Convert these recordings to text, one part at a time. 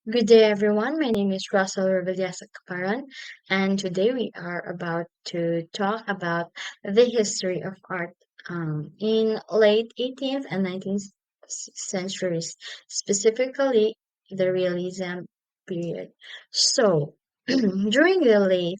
Good day, everyone. My name is Russell Rebeliasa CABARON, and today we are about to talk about the history of art in late 18th and 19th centuries, specifically the Realism period. So, during the late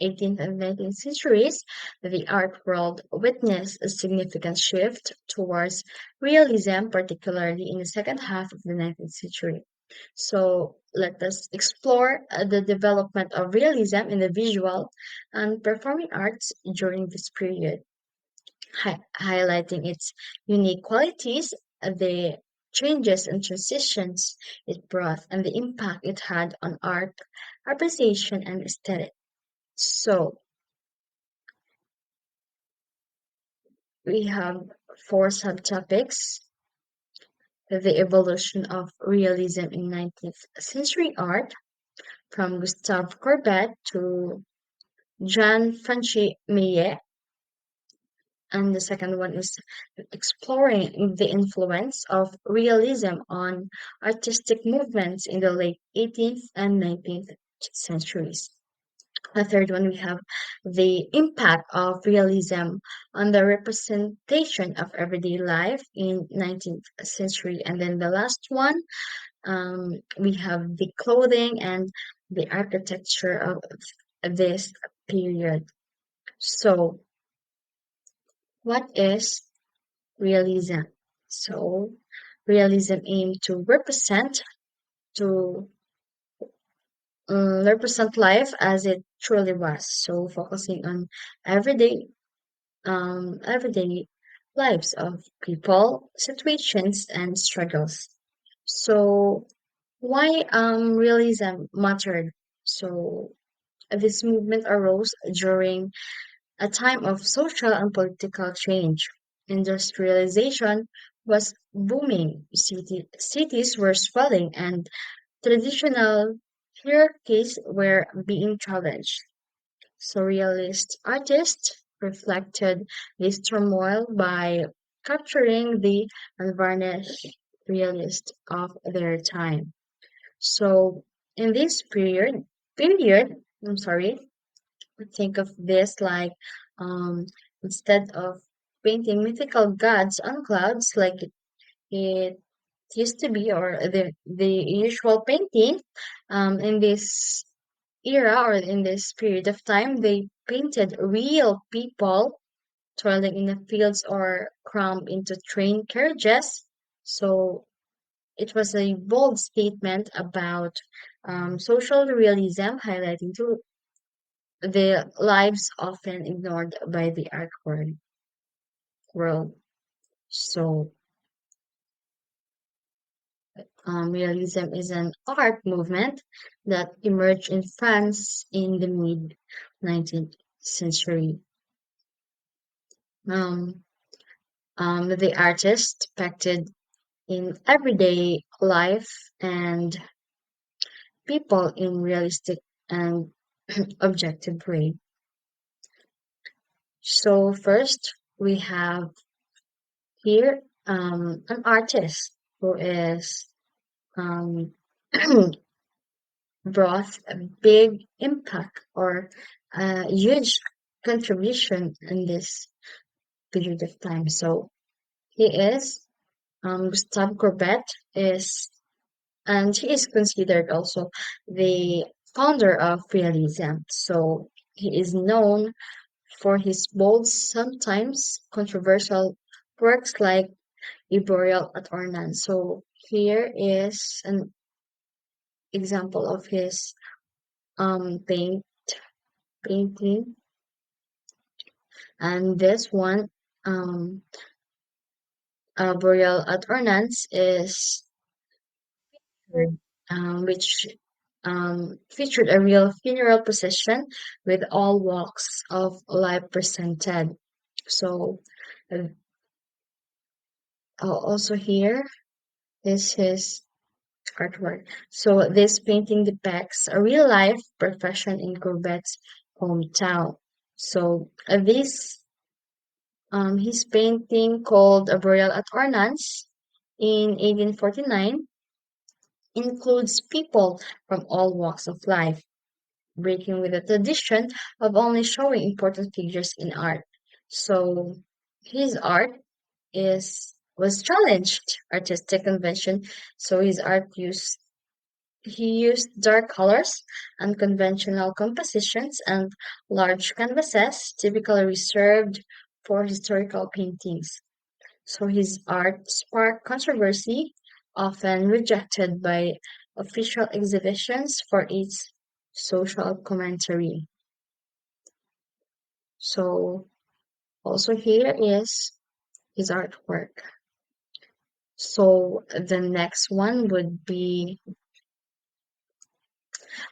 18th and 19th centuries, the art world witnessed a significant shift towards realism, particularly in the second half of the 19th century. So let us explore the development of realism in the visual and performing arts during this period, highlighting its unique qualities, the changes and transitions it brought, and the impact it had on art appreciation and aesthetic. So we have four subtopics: the evolution of realism in 19th century art, from Gustave Courbet to Jean Franchi Millet, and the second one is exploring the influence of realism on artistic movements in the late 18th and 19th centuries. The third one, we have the impact of realism on the representation of everyday life in 19th century. And then the last one, we have the clothing and the architecture of this period. So, what is realism? So, realism aims to represent life as it truly was. So, focusing on everyday everyday lives of people, situations, and struggles. So, why realism mattered? So, this movement arose during a time of social and political change. Industrialization was booming, cities were swelling, and traditional hierarchies were being challenged. Surrealist artists reflected this turmoil by capturing the unvarnished realist of their time. So, in this period, I'm sorry, think of this like um, instead of painting mythical gods on clouds like it used to be, or the usual painting, in this era or in this period of time, they painted real people toiling in the fields or crammed into train carriages. So it was a bold statement about social realism, highlighting the lives often ignored by the world. So, realism is an art movement that emerged in France in the mid 19th century. Um, the artist depicted in everyday life and people in realistic and objective way. So first, we have here an artist who is um, brought a big impact or a huge contribution in this period of time. So he is Gustave Courbet is, and he is considered also the founder of realism. So he is known for his bold, sometimes controversial works like A Burial at Ornan. So here is an example of his painting, and this one, um, Burial at Ornans, is which featured a real funeral procession with all walks of life presented. So, uh, also here is his artwork. So this painting depicts a real life profession in Courbet's hometown. So this his painting called A Burial at Ornans in 1849 includes people from all walks of life, breaking with the tradition of only showing important figures in art. So his art is was challenged artistic convention. So his art used he used dark colors, unconventional compositions, and large canvases typically reserved for historical paintings. So his art sparked controversy, often rejected by official exhibitions for its social commentary. So also here is his artwork. So the next one would be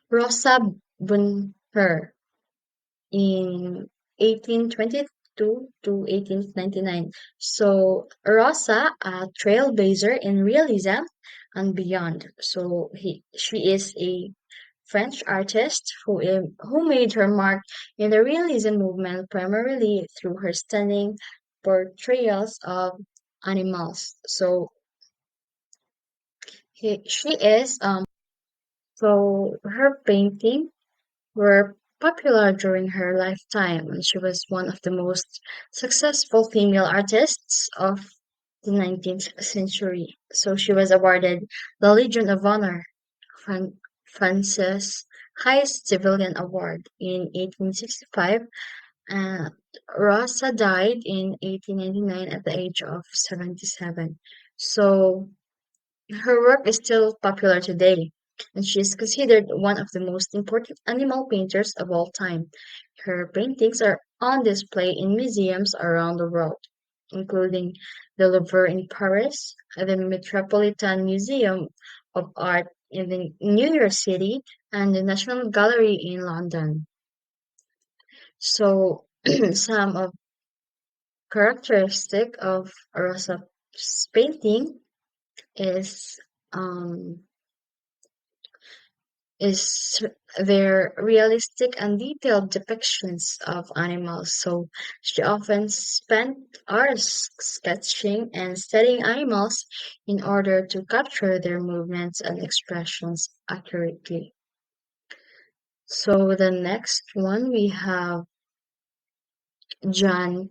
Rosa Bonheur in 1822 to 1899. So Rosa, a trailblazer in realism and beyond. So she is a French artist who made her mark in the realism movement primarily through her stunning portrayals of animals. So she is so her painting were popular during her lifetime, and she was one of the most successful female artists of the 19th century. So she was awarded the Legion of Honor, Fran- France's highest civilian award, in 1865. And Rosa died in 1899 at the age of 77. So her work is still popular today, and she is considered one of the most important animal painters of all time. Her paintings are on display in museums around the world, including the Louvre in Paris, the Metropolitan Museum of Art in New York City, and the National Gallery in London. So, some of characteristic of Rosa's painting is um, is their realistic and detailed depictions of animals. So she often spent hours sketching and studying animals in order to capture their movements and expressions accurately. So the next one we have John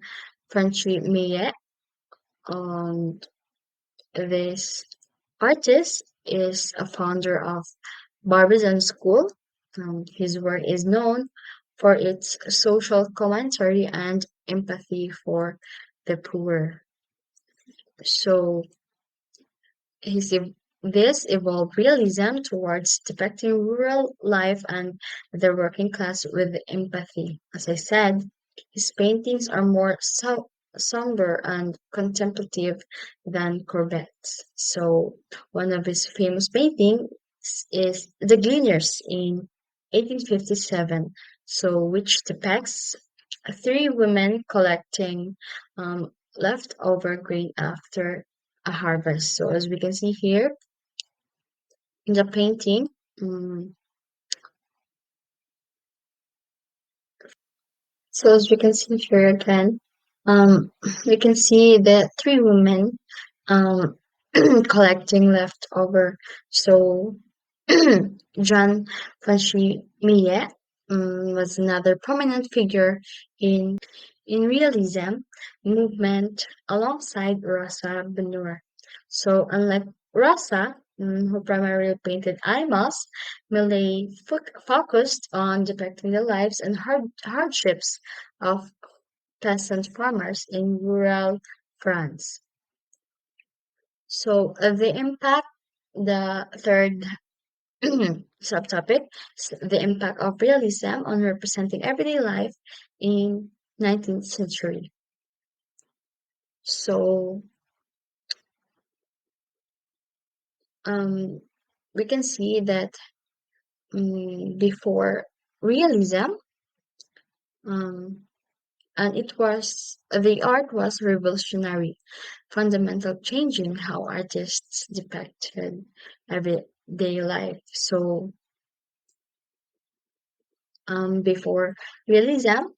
Frenchy Millet. And this artist is a founder of Barbizon School. His work is known for its social commentary and empathy for the poor. So his, ev- this evolved realism towards depicting rural life and the working class with empathy. As I said, his paintings are more somber and contemplative than Courbet's. So one of his famous paintings is The Gleaners in 1857, so which depicts three women collecting leftover grain after a harvest. So as we can see here in the painting, um, so as we can see here again, um, we can see the three women um, collecting leftover. So John Franchi Millet was another prominent figure in in realism movement alongside Rosa Bonheur. So unlike Rosa, who primarily painted animals, Millet focused on depicting the lives and hardships of peasant farmers in rural France. So the third subtopic, the impact of realism on representing everyday life in 19th century. So um, we can see that before realism, um, and it was the art was revolutionary, fundamental changing how artists depicted everyday life. So before realism,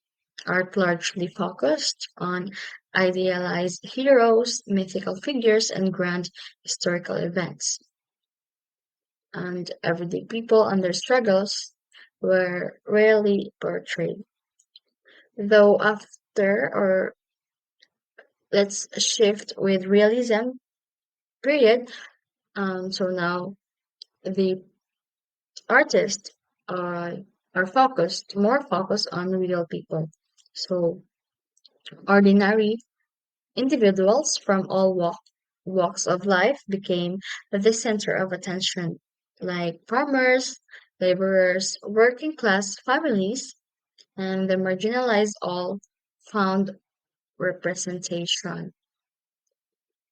art largely focused on idealized heroes, mythical figures, and grand historical events. and everyday people and their struggles were rarely portrayed. Though after, or let's shift with realism period. So now the artists are more focused on real people. So ordinary individuals from all walks of life became the center of attention, like farmers, laborers, working class families, and the marginalized all found representation.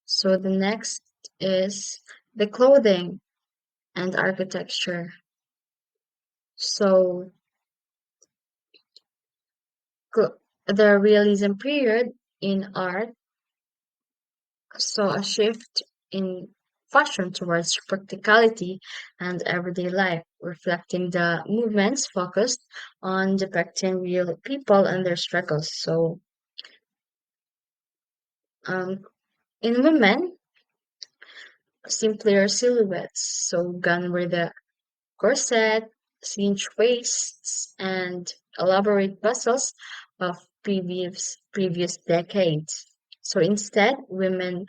So the next is the clothing and architecture. So the realism period in art saw a shift in fashion towards practicality and everyday life, reflecting the movement's focus on depicting real people and their struggles. So, um, in women, simpler silhouettes, so gone were the corset, cinch waists, and elaborate bustles of previous decades. So instead, women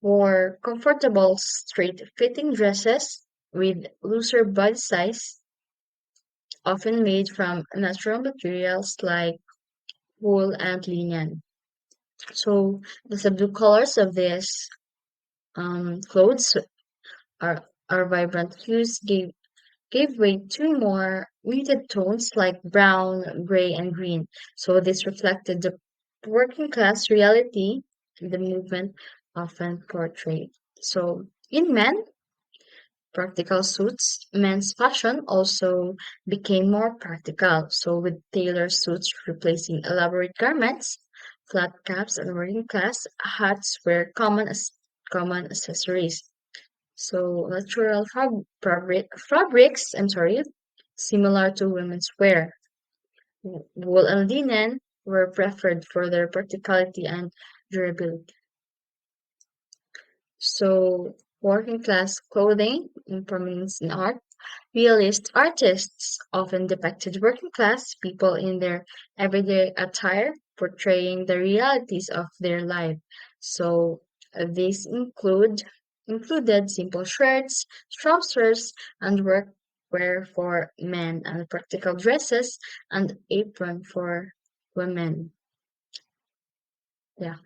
wore comfortable, straight-fitting dresses with looser body size, often made from natural materials like wool and linen. So the subdued colors of these clothes are vibrant hues gave way to more muted tones like brown, gray, and green. So this reflected the working class reality the movement often portrayed. So in men, practical suits, men's fashion also became more practical. So with tailor suits replacing elaborate garments, flat caps and working class hats were common accessories. So natural fabrics, similar to women's wear. Wool and linen were preferred for their practicality and durability. So working class clothing in prominence in art. Realist artists often depicted working class people in their everyday attire, portraying the realities of their life. So these included simple shirts, trousers, and workwear for men, and practical dresses and apron for women. Yeah.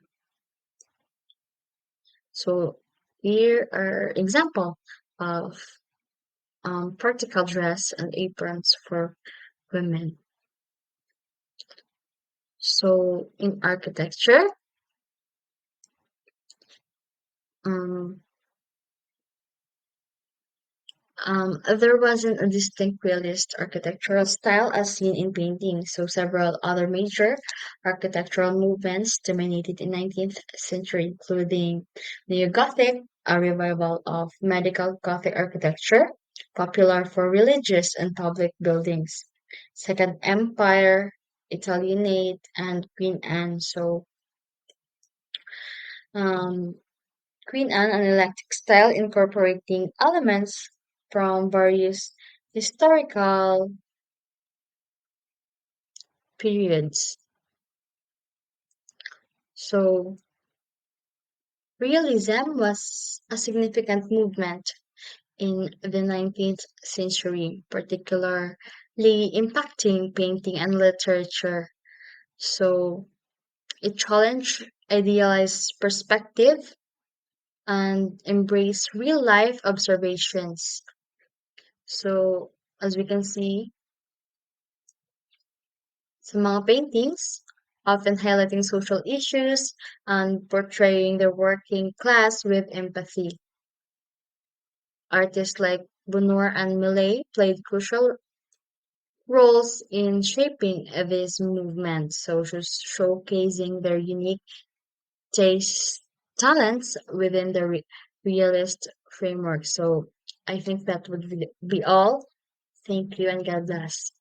So here are example of practical dress and aprons for women. So in architecture, um, there wasn't a distinct realist architectural style as seen in painting, so several other major architectural movements dominated in 19th century, including Neo-Gothic, a revival of medical Gothic architecture, popular for religious and public buildings. Second Empire, Italianate, and Queen Anne. So um, Queen Anne, an eclectic style incorporating elements from various historical periods. So, realism was a significant movement in the 19th century, particularly impacting painting and literature. So, it challenged idealized perspective and embraced real life observations. So, as we can see, some mga paintings, often highlighting social issues and portraying the working class with empathy. Artists like Bunor and Millet played crucial roles in shaping this movement, so showcasing their unique taste, talents within the realist framework. So I think that would be all. Thank you and God bless.